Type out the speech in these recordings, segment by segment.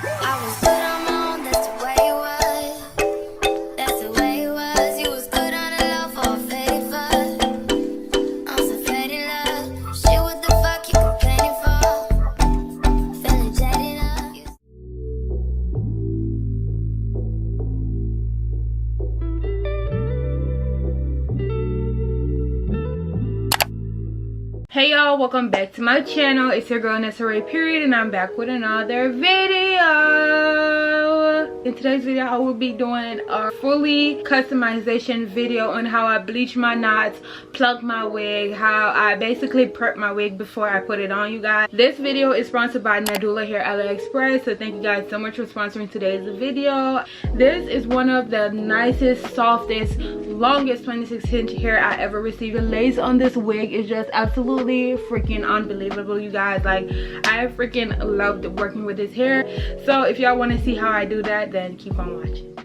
I was good on my own, that's the way it was. That's the way it was. You was good on the low for a favor. On some faded love. Shit, what the fuck you complaining for? Feeling jaded up. Hey y'all, welcome back to my channel. It's your girl Nessa Period, and I'm back with another video. In today's video, I will be doing a fully customization video on how I bleach my knots, pluck my wig, how I basically prep my wig before I put it on, you guys. This video is sponsored by Nadula here at AliExpress, so thank you guys so much for sponsoring today's video. This is one of the nicest, softest, longest 26-inch hair I ever received. The lace on this wig is just absolutely freaking unbelievable, you guys. Like, I freaking loved working with this hair. So if y'all want to see how I do that, then keep on watching.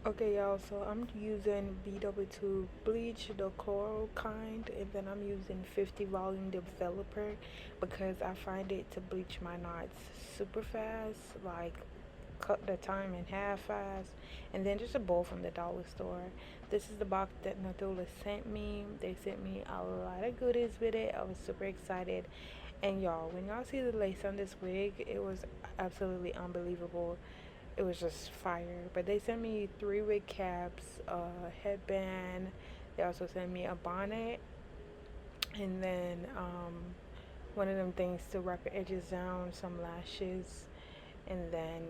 Okay y'all, so I'm using BW2 bleach, the coral kind, and then I'm using 50 volume developer because I find it to bleach my knots super fast, like cut the time in half fast. And then just a bowl from the dollar store. This is the box that Nadula sent me. They sent me a lot of goodies with it. I was super excited. And y'all, when y'all see the lace on this wig, it was absolutely unbelievable. It was just fire. But they sent me 3 wig caps, a headband. They also sent me a bonnet, and then one of them things to wrap your edges down, some lashes, and then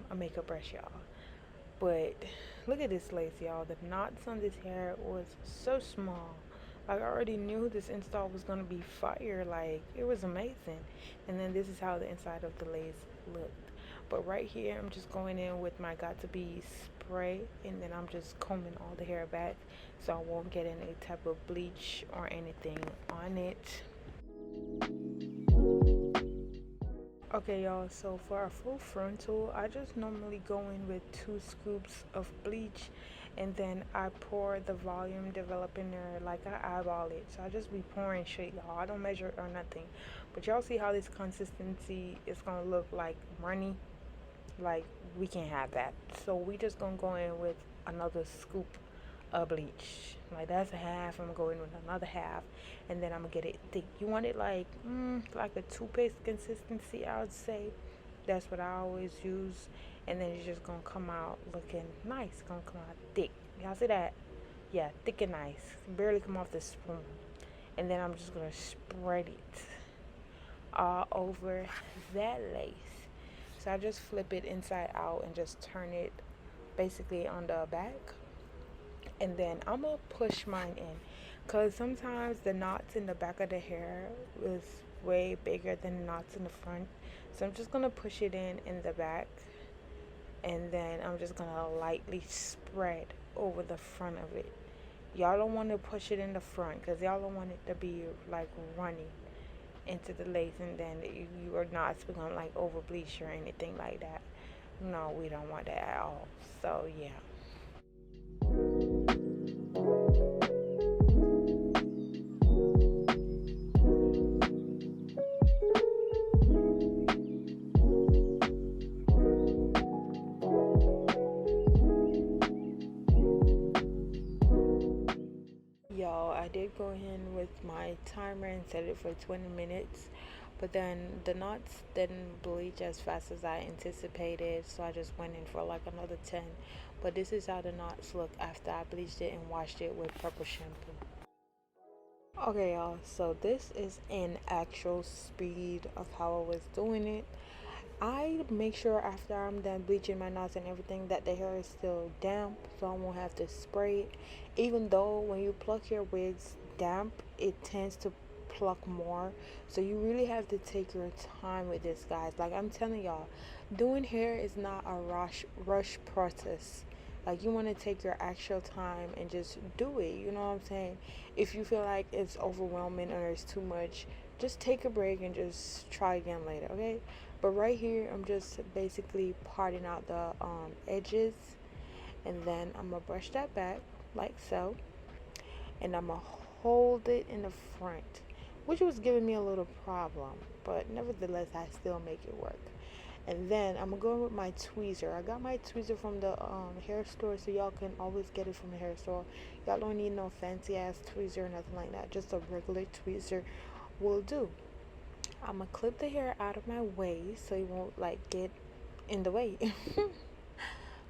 a makeup brush, y'all. But look at this lace, y'all. The knots on this hair was so small. Like, I already knew this install was gonna be fire. Like, it was amazing. And then this is how the inside of the lace looked. But right here, I'm just going in with my Got To Be spray, and then I'm just combing all the hair back so I won't get any type of bleach or anything on it. Okay y'all, so for a full frontal, I just normally go in with 2 scoops of bleach, and then I pour the volume develop in there, like I eyeball it. So I just be pouring shit, y'all. I don't measure it or nothing. But y'all see how this consistency is gonna look like runny? Like, we can't have that. So we just gonna go in with another scoop of bleach. Like, that's a half. I'm gonna go in with another half, and then I'm gonna get it thick. You want it like a toothpaste consistency, I would say. That's what I always use. And then it's just gonna come out looking nice. It's gonna come out thick. Y'all see that? Yeah, thick and nice. Barely come off the spoon. And then I'm just gonna spread it all over that lace. So I just flip it inside out and just turn it basically on the back. And then I'm gonna push mine in, because sometimes the knots in the back of the hair is way bigger than the knots in the front. So I'm just gonna push it in the back, and then I'm just gonna lightly spread over the front of it. Y'all don't want to push it in the front, because y'all don't want it to be like running into the lace, and then your knots become like over bleach or anything like that. No, we don't want that at all. So yeah. Y'all, I did go in with my timer and set it for 20 minutes, but then the knots didn't bleach as fast as I anticipated, so I just went in for like another 10. But this is how the knots look after I bleached it and washed it with purple shampoo. Okay y'all, so this is an actual speed of how I was doing it. I make sure after I'm done bleaching my knots and everything that the hair is still damp, so I won't have to spray it. Even though when you pluck your wigs damp, it tends to pluck more, so you really have to take your time with this, guys. Like, I'm telling y'all, doing hair is not a rush process. Like, you want to take your actual time and just do it, you know what I'm saying? If you feel like it's overwhelming or it's too much, just take a break and just try again later, okay? But right here, I'm just basically parting out the edges, and then I'm gonna brush that back like so, and I'm gonna hold it in the front, which was giving me a little problem, but nevertheless I still make it work. And then I'm gonna go with my tweezer. I got my tweezer from the hair store, so y'all can always get it from the hair store. Y'all don't need no fancy ass tweezer or nothing like that. Just a regular tweezer will do. I'm gonna clip the hair out of my way so it won't like get in the way.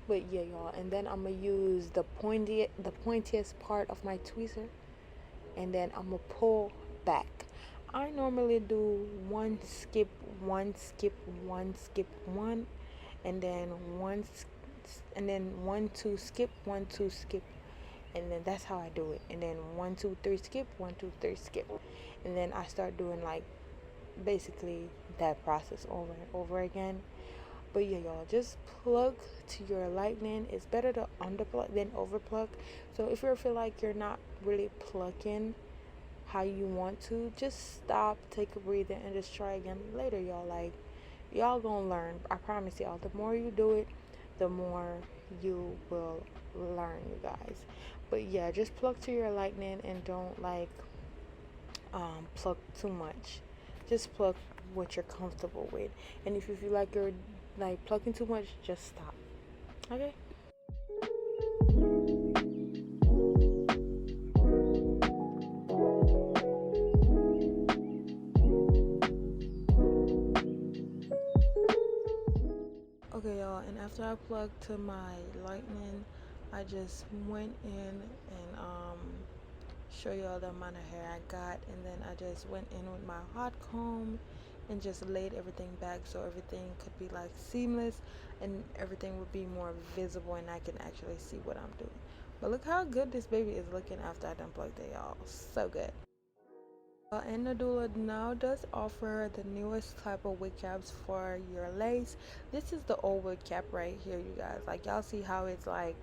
But yeah, y'all, and then I'm gonna use the pointiest part of my tweezer, and then I'm gonna pull back. I normally do one skip, one skip, one skip, one, and then one two skip, one two skip, and then that's how I do it. And then 1 2 3 skip, 1 2 3 skip, and then I start doing like basically that process over and over again. But yeah, y'all, just plug to your lightning. It's better to underplug than overplug. So if you feel like you're not really plucking how you want to, just stop, take a breather, and just try again later, y'all. Like, y'all gonna learn. I promise y'all, the more you do it, the more you will learn, you guys. But yeah, just plug to your lightning and don't like pluck too much. Just pluck what you're comfortable with. And if you feel like you're like plucking too much, just stop. Okay? Okay, y'all, and after I plugged to my lightning, I just went in and show y'all the amount of hair I got, and then I just went in with my hot comb and just laid everything back so everything could be like seamless and everything would be more visible and I can actually see what I'm doing. But look how good this baby is looking after I done plugged it, y'all. So good. And Nadula now does offer the newest type of wig caps for your lace. This is the old wig cap right here, you guys. Like, y'all see how it's like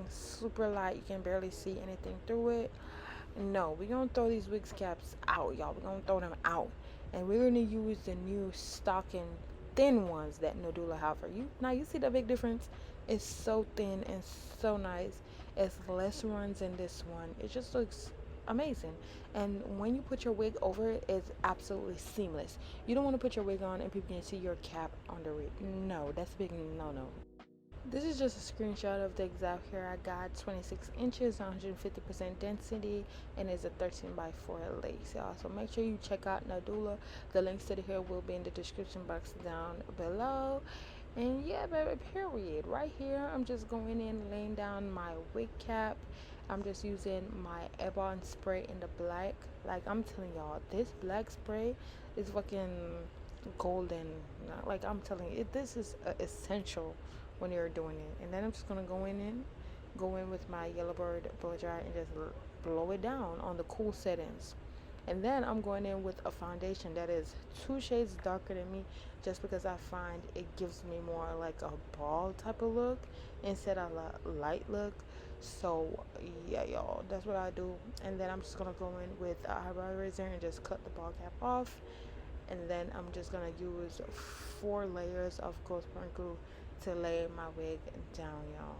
super light, you can barely see anything through it. No, we're gonna throw these wig caps out, y'all. We're gonna throw them out, and we're gonna use the new stocking thin ones that Nadula have for you. Now you see the big difference. It's so thin and so nice. It's less runs in this one. It just looks amazing, and when you put your wig over it, it's absolutely seamless. You don't want to put your wig on and people can see your cap under it. No, that's a big no. This is just a screenshot of the exact hair I got. 26 inches, 150% density, and it's a 13x4 lace, y'all. So make sure you check out Nadula. The links to the hair will be in the description box down below. And yeah, baby, period. Right here, I'm just going in, laying down my wig cap. I'm just using my Ebon spray in the black. Like, I'm telling y'all, this black spray is fucking golden. Like, I'm telling you, this is essential when you're doing it. And then I'm just gonna go in with my Yellow Bird blow dry and just blow it down on the cool settings. And then I'm going in with a foundation that is 2 shades darker than me, just because I find it gives me more like a bald type of look instead of a light look. So yeah, y'all, that's what I do. And then I'm just gonna go in with an eyebrow eraser and just cut the ball cap off. And then I'm just gonna use 4 layers of ghost sprinkle to lay my wig down, y'all.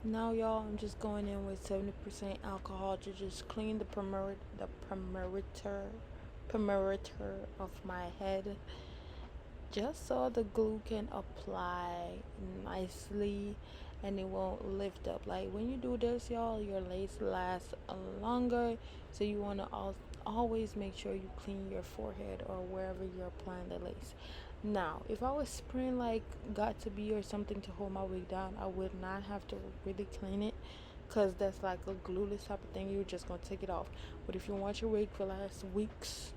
Now, y'all, I'm just going in with 70% alcohol to just clean the perimeter of my head, just so the glue can apply nicely and it won't lift up. Like, when you do this, y'all, your lace lasts longer, so you want to always make sure you clean your forehead or wherever you're applying the lace. Now, if I was spraying like got to be or something to hold my wig down, I would not have to really clean it, because that's like a glueless type of thing. You're just going to take it off. But if you want your wig for last weeks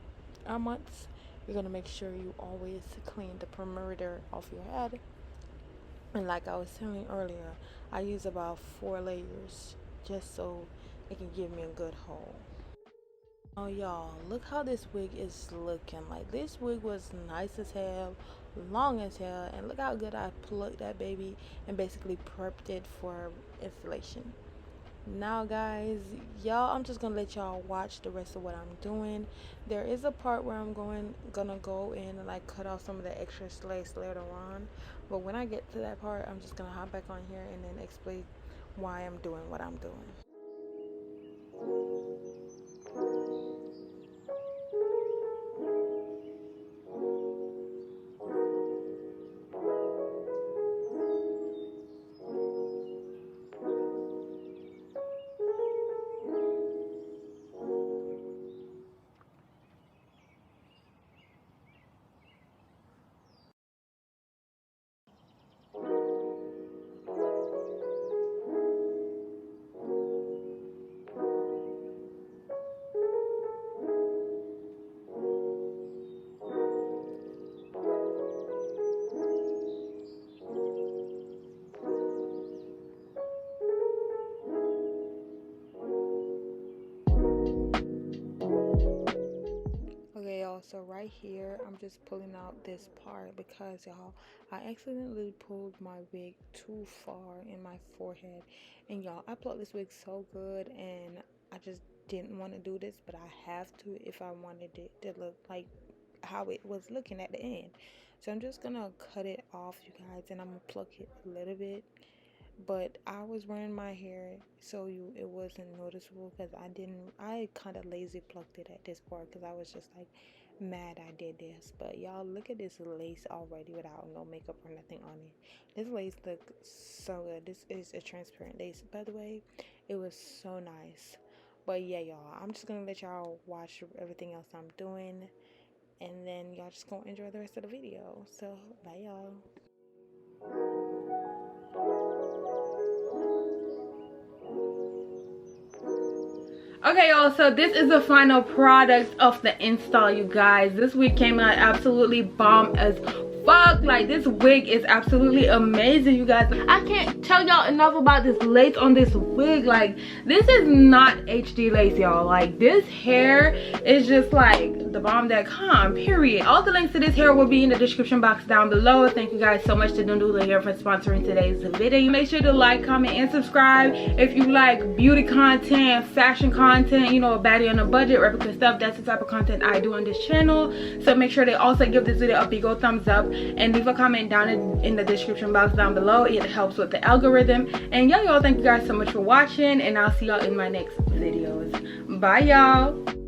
or months, you're going to make sure you always clean the perimeter of your head. And like I was telling you earlier, I use about 4 layers just so it can give me a good hold. Oh y'all, look how this wig is looking. Like, this wig was nice as hell, long as hell, and look how good I plucked that baby and basically prepped it for installation. Now guys, y'all, I'm just gonna let y'all watch the rest of what I'm doing. There is a part where I'm gonna go in and like cut off some of the extra lace later on, but when I get to that part, I'm just gonna hop back on here and then explain why I'm doing what I'm doing. Okay y'all, so right here I'm just pulling out this part because y'all, I accidentally pulled my wig too far in my forehead, and y'all, I plucked this wig so good and I just didn't want to do this, but I have to if I wanted it to look like how it was looking at the end. So I'm just gonna cut it off, you guys, and I'm gonna pluck it a little bit. But I was wearing my hair so it wasn't noticeable, because I kind of lazy plucked it at this part because I was just like mad I did this. But y'all, look at this lace already without no makeup or nothing on it. This lace looks so good. This is a transparent lace, by the way. It was so nice. But yeah y'all, I'm just gonna let y'all watch everything else I'm doing, and then y'all just gonna enjoy the rest of the video. So bye y'all. Okay y'all, so this is the final product of the install, you guys. This wig came out absolutely bomb as fuck. Like, this wig is absolutely amazing, you guys. I can't tell y'all enough about this lace on this wig. Like, this is not HD lace, y'all. Like, this hair is just like the bomb.com, period. All the links to this hair will be in the description box down below. Thank you guys so much to Nadula Hair for sponsoring today's video. Make sure to like, comment, and subscribe if you like beauty content, fashion content, you know, a baddie on a budget, replica stuff. That's the type of content I do on this channel. So make sure to also give this video a big old thumbs up and leave a comment down in the description box down below. It helps with the algorithm. And y'all, thank you guys so much for watching, and I'll see y'all in my next videos. Bye y'all.